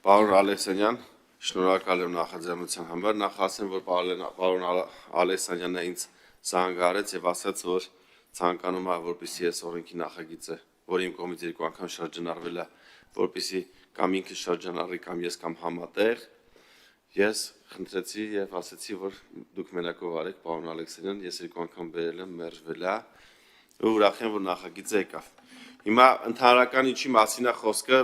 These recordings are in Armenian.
Պարոն Ալեքսանյան, շնորհակալ եմ նախաձեռնության համար, նախ ասեմ, որ պարոն Ալեքսանյանն ինձ զանգարեց եւ ասաց, որ ցանկանում է, որպեսզի ես օրենքի նախագիծը, որ իմ կողմից երկու անգամ շրջանառվել է, որպեսզի կամ ինքը շրջանառի կամ ես կամ համատեղ, ես խնդրեցի եւ ասացի, որ դուք մենակով արեք, պարոն Ալեքսանյան, ես երկու անգամ բերել եմ, մերժվել է, ու ուրախ եմ, որ նախագիծը եկավ։ Հիմա ընդհանրական ինչի մասին է խոսքը,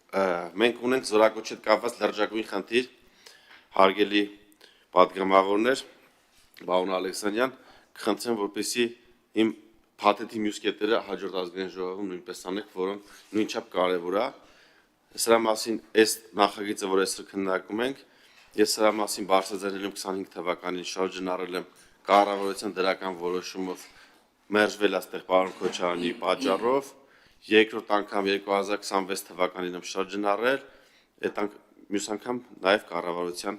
մենք ունենք զորակոչի հետ կապված լրջագույն խնդիր, հարգելի պատգամավորներ, պարոն Ալեքսանյան, կխնդրեմ, որպեսզի իմ փաթեթի մյուս կետերը հաջորդ ազգային ժողովում նույնպես անեք, որոնք նույնչափ կարևոր է։ Սրա մասին այս նախագիծը, որ այսօր քննարկում ենք, ես սրա մասին բարձրաձայնել եմ 25 թվականին շրջանառել եմ կառավարության դրական որոշումով մերժվել այստեղ պարոն Քոչարյանի պատճառով, երկրորդ անգամ 2026 թվականին եմ շրջանառել, այդ մյուս անգամ նաև կառավարության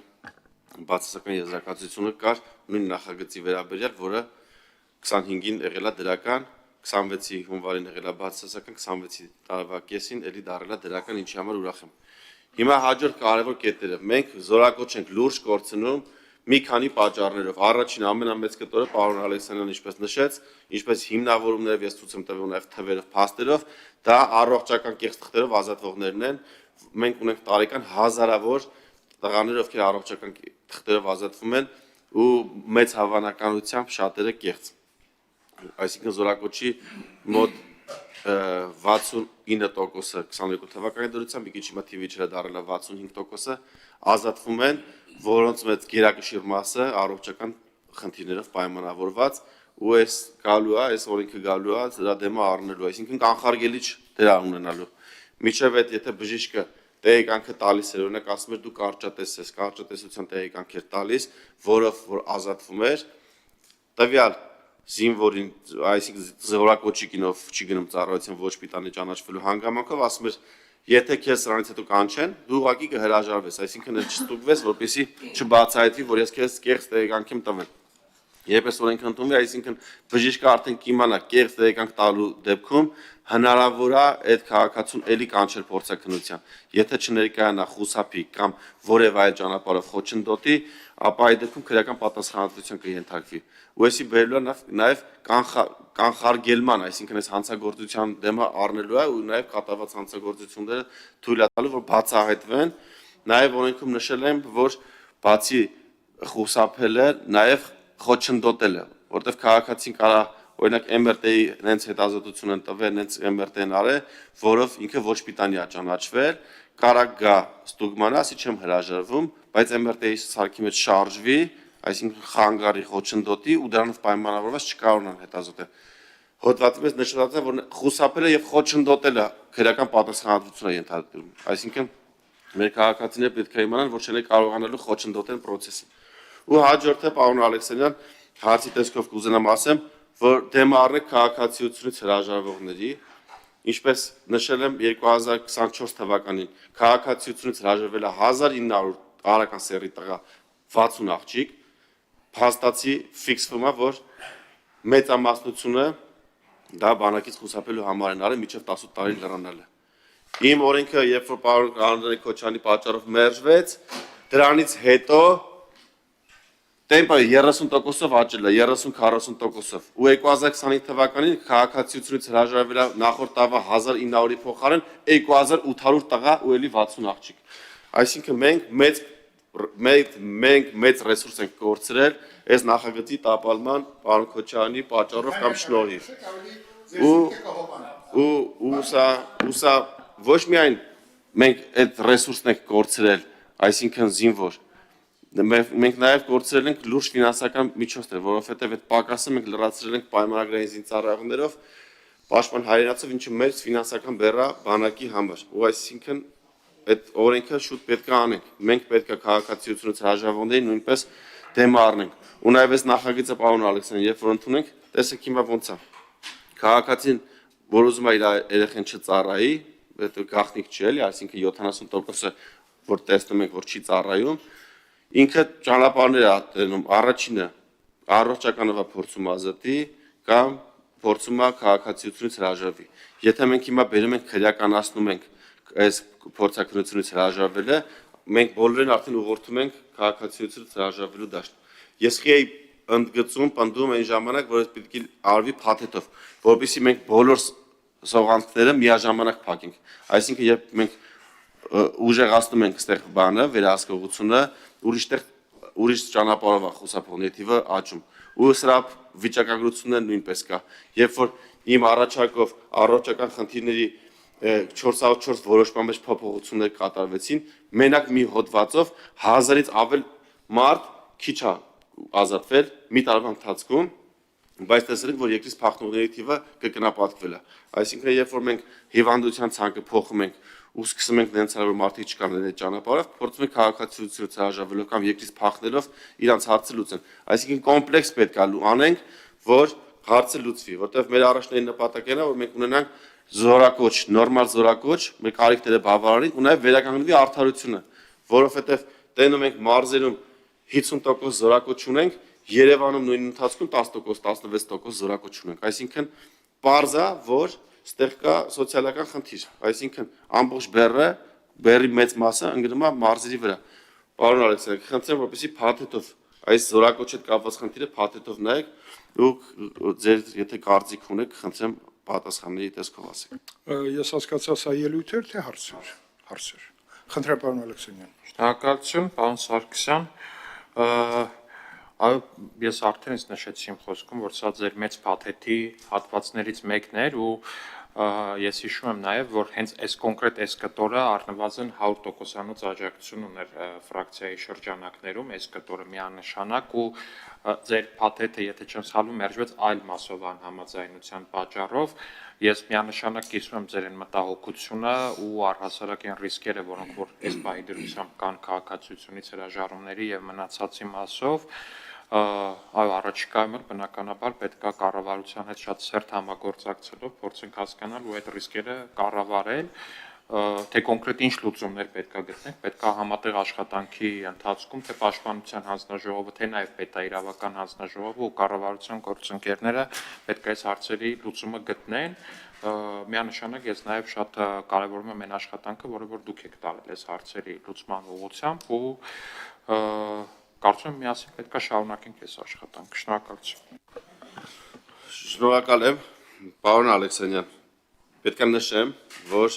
բացասական եզրակացությունը կար նույն նախագծի վերաբերյալ, որը 25-ին եղել է դրական, 26-ի հունվարին եղել է բացասական, 26-ի տարվա կեսին էլի դառել է դրական, ինչի համար ուրախ եմ։ Հիմա հաջորդ կարևոր կետերը, մենք զորակոչ ենք լուրջ կորցնում մի քանի պատճառներով։ Առաջին ամենամեծ կետը պարոն Ալեքսանյանն ինչպես նշեց, ինչպես հիմնավորումներով ես ցույց եմ տվել նաև թվերով, փաստերով, դա առողջական կեղծ թղթերով ազատվողներն են։ Մենք ունենք տարեկան հազարավոր տղաներ, ովքեր առողջական թղթերով ազատվում են ու մեծ հավանականությամբ շատերը կեղծ։ Այսինքն զորակոչի մոտ 69%-ը 22 թվականի դրությամբ, մի քիչ հիմա թիվիչը դառել է 65%-ը ազատվում են, որոնց մեծ գերակշիռ մասը առողջական խնդիրներով պայմանավորված ու այս գալու է, այս օրենքը գալու է դրա դեմը առնելու, այսինքն կանխարգելիչ դեր ունենալու։ Միջև այդ եթե բժիշկը տեղեկանքը տալիս էր, օրինակ ասում էր դու կարճատես ես, կարճատեսության տեղեկանք էր տալիս, որով որ ազատվում էր, տվյալ զինվորին, այսինքն զորակոչիկինով չի գնում ծառայության ոչ պիտանի ճանաչվելու հանգամանքով, ասում էր, եթե քեզ սրանից հետո կանչեն, դու ուղղակի կհրաժարվես, այսինքն էլ չստուգվես, որպեսզի չբացահայտվի, որ ես քեզ կեղծ տեղեկանք եմ տվել։ Երբ այս օրենքը ընդունվի, այսինքն բժիշկը արդեն կիմանա կեղծ տեղեկանք տալու դեպքում հնարավոր է այդ քաղաքացուն էլի կանչել փորձաքննության։ Եթե չներկայանա խուսափի կամ որևէ այլ ճանապարհով խոչընդոտի, ապա այդ դեպքում քրեական պատասխանատվության կենթարկվի։ Ու այսի բերելու է նաև կանխարգելման, այսինքն այս հանցագործության դեմը առնելու է ու նաև կատարված հանցագործությունները թույլ է տալու, որ բացահայտվեն։ Նաև օրենքում նշել եմ, որ բացի խուսափելը, նաև խոչընդոտելը, որտեղ քաղաքացին կարա օրինակ MRT-ի նենց հետազոտություն են տվել, նենց MRT-ն արել, որով ինքը ոչ պիտանի է ճանաչվել, կարա գա ստուգման, ասի չեմ հրաժարվում, բայց MRT-ի սարքի մեջ շարժվի, այսինքն խանգարի խոչընդոտի ու դրանով պայմանավորված չկարողանան հետազոտել։ Հոդվածի մեջ նշված է, որ խուսափելը եւ խոչընդոտելը քրեական պատասխանատվություն է ենթադրում, այսինքն մեր քաղաքացիները պետք է իմանան, որ չեն կարողանալու խոչընդոտել process-ը։ Ու հաջորդը պարոն Ալեքսանյան, հարցի տեսքով կուզենամ ասեմ, որ դեմ առնեք քաղաքացիությունից հրաժարվողների, ինչպես նշել եմ 2024 թվականին քաղաքացիությունից հրաժարվել է 1900 տարեկան սեռի տղա 60 աղջիկ, փաստացի ֆիքսվում է, որ մեծամասնությունը դա բանակից խուսափելու համար են արել մինչև 18 տարի լրանալը։ Իմ օրենքը, երբ որ պարոն Անդրեյ Քոչարյանի պատճառով մերժվեց, դրանից հետո տեմպը 30%-ով աճել է, 30-40%-ով, ու 2025 թվականին քաղաքացիությունից հրաժարվել է նախորդ տարվա 1900-ի փոխարեն 2800 տղա ու էլի 60 աղջիկ։ Այսինքն մենք մեծ ռեսուրս ենք կորցրել այս նախագծի տապալման պարոն Քոչարյանի պատճառով կամ շնորհիվ։ Ու սա ոչ միայն մենք այդ ռեսուրսն ենք կորցրել, այսինքն զինվոր, մենք նաև կորցրել ենք լուրջ ֆինանսական միջոցներ, որովհետև այդ պակասը մենք լրացրել ենք պայմանագրային զինծառայողներով, պաշտպան հայրենացով, ինչը մեծ ֆինանսական բեռ է բանակի համար։ Ու այսինքն այդ օրենքը շուտ պետք է անենք։ Մենք պետք է քաղաքացիությունից հրաժարվողներին նույնպես դեմ առնենք։ Ու նաև այս նախագիծը պարոն Ալեքսանյան, երբ որ ընդունենք, տեսեք հիմա ոնց է։ Քաղաքացին, որ ուզում է իր երեխան չծառայի, դա գաղտնիք չի էլի, այսինքն 70%-ը որ տեսնում ենք, որ չի ծառայում, ինքը ճանապարհներ է տենում, առաջինը առողջականով փորձում ազատի կամ փորձում է քաղաքացիությունից հրաժարվի։ Եթե մենք հիմա բերում ենք քրեականացնում ենք այս փորձակնությունից հրաժարվելը, մենք բոլորին արդեն ուղղորդում ենք քաղաքացիությունից հրաժարվելու դաշտ։ Ես խի ընդգծում, պնդում այն ժամանակ, որ այս պետք է արվի փաթեթով, որովհետեւ մենք բոլոր սողանքները միաժամանակ փակենք։ Այսինքն, երբ մենք ուժեղացնում ենք այստեղ բանը, վերահսկողությունը, ուրիշ ճանապարհով է խուսափողների թիվը աճում։ Ու սրա վիճակագրությունը նույնպես կա։ Երբ որ իմ առաջարկով առողջական խնդիրների 404 որոշման մեջ փոփոխություններ կատարվեցին, մենակ մի հոդվածով 1000-ից ավել մարդ քիչ է ազատվել մի տարվա ընթացքում, բայց տեսել ենք, որ երկրից փախնողների թիվը կկնապատկվել է։ Այսինքն, երբ որ մենք հիվանդության ցանկը փոխում ենք ու սկսում ենք նենց որ մարդիկ չկան այդ ճանապարհով, փորձում ենք քաղաքացիությունից հրաժարվելով կամ երկրից փախնելով իրանց հարցը լուծեն։ Այսինքն կոմպլեքս պետք է անենք, որ հարցը լուծվի, որտեղ մեր առաջնային նպատակն է, որ մենք ունենանք զորակոչ, նորմալ զորակոչ, մեր կարիքները բավարարին ու նաև վերականգնվի արդարությունը, որովհետև տենում ենք մարզերում 50% զորակոչ ունենք, Երևանում նույն ընթացքում 10%, 16% զորակոչ ունենք։ Այսինքն պարզ է, որ ստեղ կա սոցիալական խնդիր, այսինքն ամբողջ բեռի մեծ մասը ընկնում է մարզերի վրա։ Պարոն Ալեքսանդր, խնդրեմ, որպեսզի փաթեթով այս զորակոչի հետ կապված խնդիրը փաթեթով նայեք ու ձեր եթե կարծիք ունեք, խնդրեմ պատասխանների տեսքով ասեք։ Ես հասկացա, սա ելույթ էր, թե հարցեր։ Խնդրեմ, պարոն Ալեքսանյան։ Շնորհակալություն, պարոն Սարգսյան։ Այո, ես արդեն ինձ նշեցի իմ խոսքում, որ սա ձեր մեծ փաթեթի հատվածներից մեկն էր ու ես հիշում եմ նաև, որ հենց այս կոնկրետ այս կտորը առնվազն 100%-անոց աջակցություն ուներ ֆրակցիայի շրջանակներում, այս կտորը միանշանակ ու ձեր փաթեթը, եթե չեմ սխալվում, մերժվեց այլ մասով անհամաձայնության պատճառով։ Ես միանշանակ կիսում եմ ձեր այն մտահոգությունը ու առհասարակ այն ռիսկերը, որոնք որ այս բայի դրությամբ կան քաղաքացիությունից հրաժարումների եւ մնացածի մասով, այո, առաջիկայում բնականաբար պետք է կառավարության հետ շատ սերտ համագործակցելով փորձենք հասկանալ ու այդ ռիսկերը կառավարել, թե կոնկրետ ինչ լուծումներ պետք է գտնենք, պետք է համատեղ աշխատանքի ընթացքում, թե Պաշտպանության հանձնաժողովը, թե նաև պետաիրավական հանձնաժողովը ու կառավարության գործընկերները պետք է այս հարցերի լուծումը գտնեն։ Միանշանակ ես նաև շատ կարևորում եմ այն աշխատանքը, որը որ դուք եք տարել այս հարցերի լուծման ուղղությամբ ու կարծում եմ միասին պետք է շարունակենք այս աշխատանքը։ Շնորհակալություն։ Շնորհակալ եմ, պարոն Ալեքսանյան։ Պետք է նշեմ, որ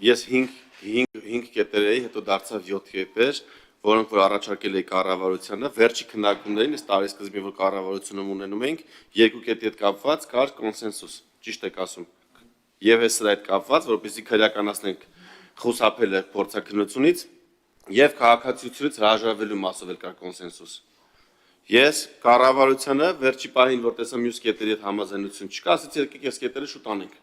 ես 5 կետեր էի, հետո դարձավ 7 կետեր, որոնք որ առաջարկել էի կառավարությանը, վերջի քննարկումներին, այս տարի սկզբին որ կառավարությունում ունենում էինք, 2 կետի հետ կապված կար կոնսենսուս, ճիշտ եք ասում։ Եվ այս սրա հետ կապված, որպեսզի քրեականացնենք խուսափելը փորձակնությունից եւ քաղաքացիությունից հրաժարվելու մասով էլ կար կոնսենսուս։ Ես կառավարությանը վերջի պահին, որ տեսա մյուս կետերի հետ համաձայնություն չկա, ասեցի եկեք այս կետերը շուտ անենք,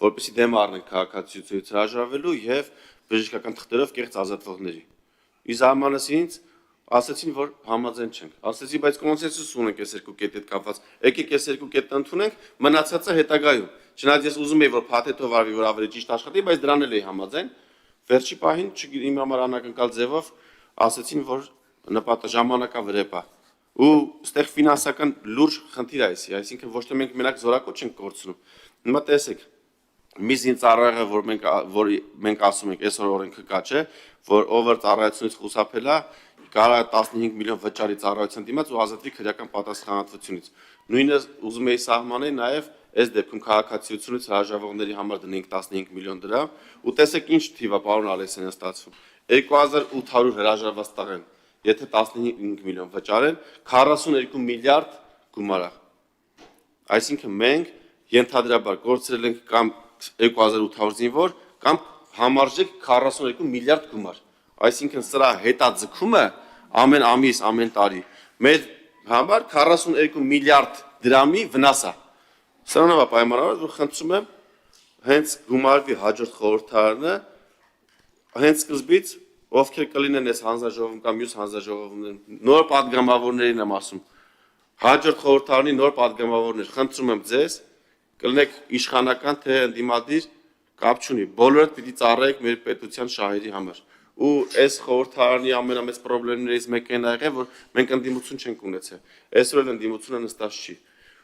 որպեսզի դեմ առնենք քաղաքացիությունից հրաժարվելու եւ բժշկական թղթերով կեղծ ազատվողների։ Ի զարմանս ինձ ասացին, որ համաձայն չենք։ Ասեցի, բայց կոնսենսուս ունենք այս երկու կետի հետ կապված։ Եկեք այս երկու կետը ընդունենք, մնացածը հետագայում։ Չնայած ես ուզում էի, որ փաթեթով արվի, որ ավելի ճիշտ աշխատի, բայց դրան էլ էի համաձայն։ Վերջի պահին իմ համար անակնկալ ձևով ասեցին, որ ժամանակա վրեպ է։ Ու այստեղ ֆինանսական լուրջ խնդիր է այսի, այսինքն ոչ թե մենք մենակ զորակոչ չենք կորցնում։ Հիմա տեսեք, մի զինծառայողը, որ մենք ասում ենք, այսօր օրենքը կա, չէ, որ ով ծառայությունից խուսափել է, կարող է 15 միլիոն վճարի ծառայության դիմաց ու ազատվի քրեական պատասխանատվությունից։ Նույնը ուզում էի սահմանել նաև այս դեպքում քաղաքացիությունից հրաժարվողների համար դնենք 15 միլիոն դրամ, ու տեսեք ինչ թիվ է, պարոն Ալեքսանյան, ստացվում։ 2800 հրաժարված տղեն, եթե 15 միլիոն վճարեն, 42 միլիարդ գումար է։ Այսինքն մենք ենթադրաբար կորցրել ենք կամ 2800 զինվոր կամ համարժեք 42 միլիարդ գումար։ Այսինքն սրա հետաձգումը ամեն ամիս, ամեն տարի մեր համար 42 միլիարդ դրամի վնաս է։ Սրանով է պայմանավորված, որ խնդրում եմ հենց գումարվի հաջորդ խորհրդարանը, հենց սկզբից ովքեր կլինեն այս հանձնաժողովում կամ մյուս հանձնաժողովում, նոր պատգամավորներին եմ ասում, հաջորդ խորհրդարանի նոր պատգամավորներ, խնդրում եմ ձեզ, կլինեք իշխանական թե ընդդիմադիր, կապ չունի, բոլորը պիտի ծառայեք մեր պետության շահերի համար։ Ու այս խորհրդարանի ամենամեծ խնդիրներից մեկը այն եղել, որ մենք ընդդիմություն չենք ունեցել։ Այսօր էլ ընդդիմությունը նստած չի։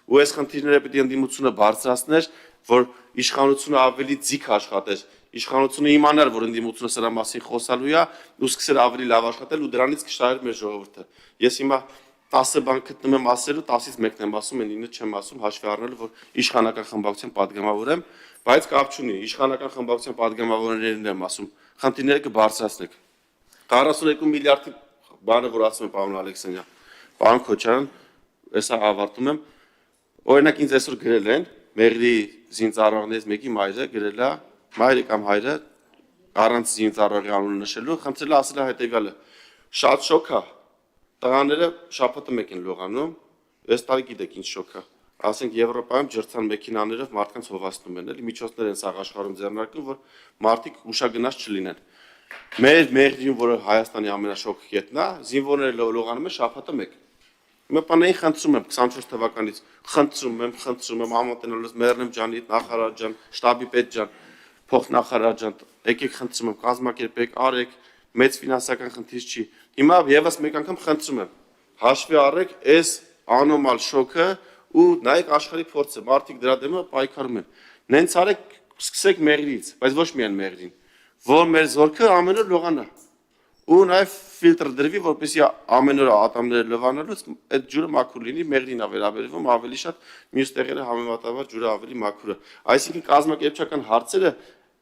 Ու այս խնդիրները պիտի ընդդիմությունը բարձրացներ, որ իշխանությունը ավելի ձիգ աշխատեր իշխանությունը իմանար, որ ընդդիմությունը սրա մասին խոսալու է, ու սկսեր ավելի լավ աշխատել ու դրանից կշահեր մեր ժողովուրդը։ Ես հիմա 10 բան գտնում եմ ասելու, 10-ից մեկն եմ ասում, այն 9 չեմ ասում, հաշվի առնելով, որ իշխանական խմբակցության падգամավոր եմ, բայց կապ չունի, իշխանական խմբակցության падգամավորներին եմ ասում, խնդիրները կբարձրացնեք։ 42 միլիարդի բանը, որ ասում է պարոն Ալեքսանյան, պարոն Քոչարյան, հեսա ավարտում եմ, օրինակ ինձ այսօր գրել են, Մեղրի զինծառայողներից մեկի մայրը գրել է, մայրը կամ հայրը առանց զինծառայողի անունը նշելու, խնդրել է ասել է հետևյալը. շատ շոկ է, տղաները շաբաթը մեկ են լողանում, այս տարի գիտեք ինչ շոկ է, ասենք Եվրոպայում ջրցան մեքենաներով մարդկանց հովացնում են, էլի միջոցներ են սաղ աշխարհում ձեռնարկում, որ մարդիկ ուշագնաց չլինեն։ Մեր Մեղրիում, որը Հայաստանի ամենաշոգ կետն է, զինվորները լողանում են շաբաթը մեկ։ Հիմա բանային խնդրում եմ 24 թվականից, խնդրում եմ համատենալուց Մեռնեմ ջանի, նախարար ջան, շտաբի պետ ջան, փոխնախարար ջան, եկեք խնդրում եմ, կազմակերպեք, արեք, մեծ ֆինանսական խնդիր չի։ Հիմա եւս մեկ անգամ խնդրում եմ, հաշվի առեք այս անոմալ շոկը ու նայեք աշխարհի փորձը, մարդիկ դրա դեմ պայքարում են։ Նենց արեք, սկսեք Մեղրիից, բայց ոչ միայն Մեղրին, որ մեր զորքը ամեն օր լողանա։ Ու նաև ֆիլտր դրվի, որպեսզի ամեն օր ատամները լվանալուց այդ ջուրը մաքուր լինի, Մեղրին է վերաբերվում ավելի շատ, մյուս տեղերը համեմատաբար ջուրը ավելի մաքուր է։ Այսինքն կազմակերպչական հարցերը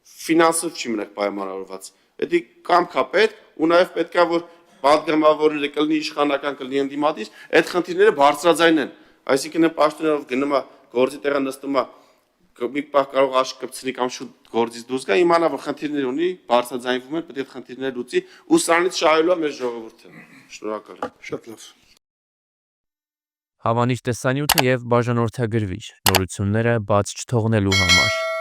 ֆինանսով չի մնաք պայմանավորված։ Դա կամք է պետք ու նաև պետք է որ պատգամավորները կլինի իշխանական կլինի ընդդիմադիր, այդ խնդիրները բարձրաձայնեն։ Այսինքն պաշտոնով գնում է գործի տեղը նստում է մի պահ կարող աշկ կպցնի կամ շուտ գործից դուրս գա, իմանա որ խնդիրներ ունի, բարձրաձայնվում են, պետք է խնդիրները լուծի ու սրանից շահելու է մեր ժողովուրդը։ Շնորհակալ եմ։ Շատ լավ։ Հավանիր տեսանյութը եւ բաժանորդագրվիչ նորությունները բաց չթողնելու համար։